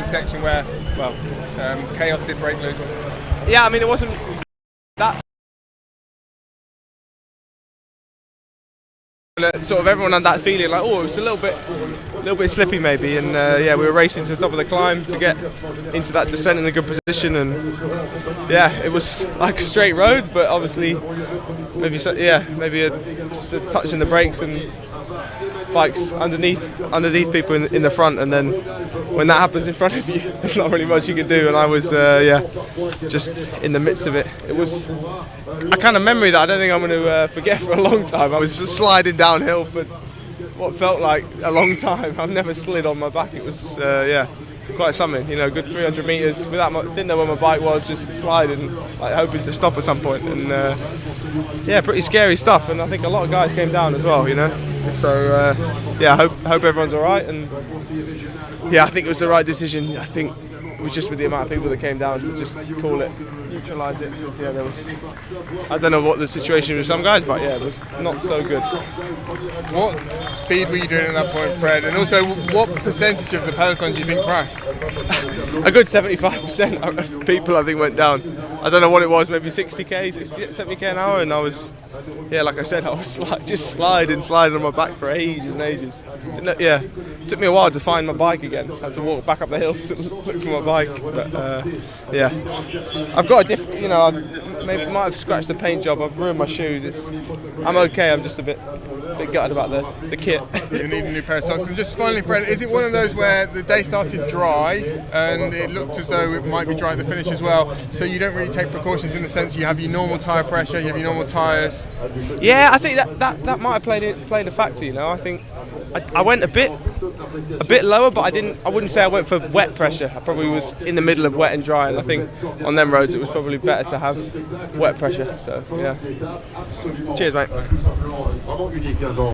section where, well, chaos did break loose. Yeah, I mean, it wasn't that. Sort of everyone had that feeling like, oh, it was a little bit slippy maybe, and yeah, we were racing to the top of the climb to get into that descent in a good position, and yeah, it was like a straight road, but obviously maybe just a touch in the brakes and bikes underneath people in the front, and then when that happens in front of you, there's not really much you can do. And I was just in the midst of it. It was a kind of memory that I don't think I'm going to forget for a long time. I was just sliding downhill for what felt like a long time. I've never slid on my back. It was quite something, you know, good 300 metres without didn't know where my bike was, just sliding, like hoping to stop at some point, and yeah, pretty scary stuff. And I think a lot of guys came down as well, you know. So yeah, I hope everyone's all right, and yeah, I think it was the right decision. I think it was just with the amount of people that came down to just call it, neutralise it. Yeah, there was, I don't know what the situation was with some guys, but yeah, it was not so good. What speed were you doing at that point, Fred? And also, what percentage of the peloton do you think crashed? A good 75% of people, I think, went down. I don't know what it was, maybe 60k, 70k an hour, and I was, yeah, like I said, I was just sliding on my back for ages and ages. Yeah, it took me a while to find my bike again. I had to walk back up the hill to look for my bike, but yeah, I've got a different, you know, I might have scratched the paint job. I've ruined my shoes. I'm okay. I'm just a bit gutted about the kit. You need a new pair of socks. And just finally, Fred, is it one of those where the day started dry and it looked as though it might be dry at the finish as well, so you don't really take precautions in the sense you have your normal tyre pressure, you have your normal tyres? Yeah, I think that might have played a factor, you know. I think I went a bit lower, but I wouldn't say I went for wet pressure. I probably was in the middle of wet and dry, and I think on them roads it was probably better to have wet pressure. So yeah. Cheers, mate.